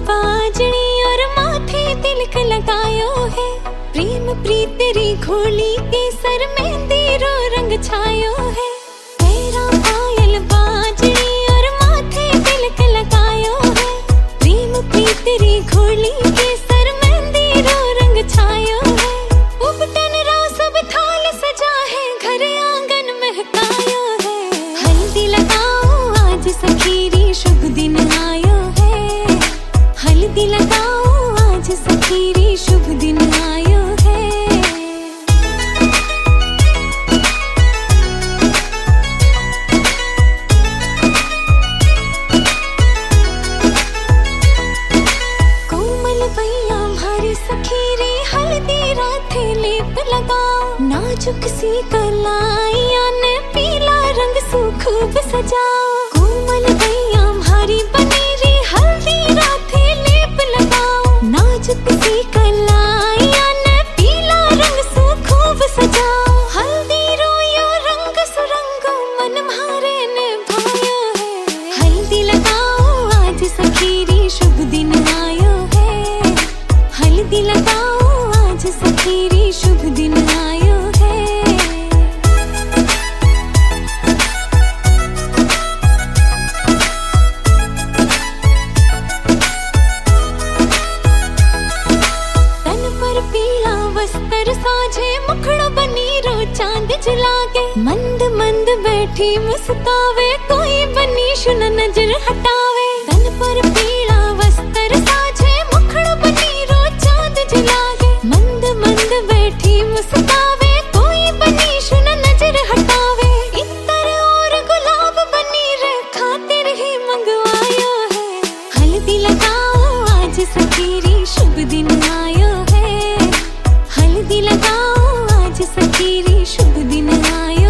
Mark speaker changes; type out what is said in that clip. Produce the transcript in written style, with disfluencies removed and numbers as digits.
Speaker 1: बाजनी और माथे तिलक लगायो है। प्रेम प्रीत री घोली के सर मेहंदी रो रंग छायो है। पैरा पायल बाजनी और माथे तिलक लगायो है। प्रेम प्रीत री घोली के सर मेहंदी रो रंग छायो है। उपटन रो सब थाल सजा है, घर आंगन महकायो है। हल्दी लगाओ आज सखीरी शुभ दिन आयो है। हल्दी लगाओ आज सखीरी शुभ दिन आयो है। कोमल भैया हमारी सखीरी हल्दी राथे लेप लगाओ। नाजुक सी कलाइयां ने पीला रंग सू खूब सजाओ। कोमल भैया हमारी बनेरी हल्दी राथे लेप लगाओ। नाजुक सी कलाइयां ने पीला रंग सू खूब सजाओ। हल्दी रोयो रंग सुरंगो मन म्हारे ने भायो है। हल्दी लगाओ आज सखीरी शुभ दिन आयो है। हल्दी लगाओ आज सखीरी शुभ दिन आयो है। तन पर पीला वस्त्र साझे मुखड़ो बनी रो चांद जलागे। मंद मंद बैठी मुस्कावे कोई बनी शुन नजर हटावे। तन पर पीला वस्त्र साझे मुखड़ो बनी रो चांद जलागे। मंद मंद बैठी मुस्कावे कोई बनी शुन नजर हटावे। इत्र और गुलाब बनी रे खातिर ही मंगवायो है। हल्दी लगाओ आज सखीरी शुभ दिन आयो है। हल्दी लगाओ आज सखीरी शुभ दिन आयो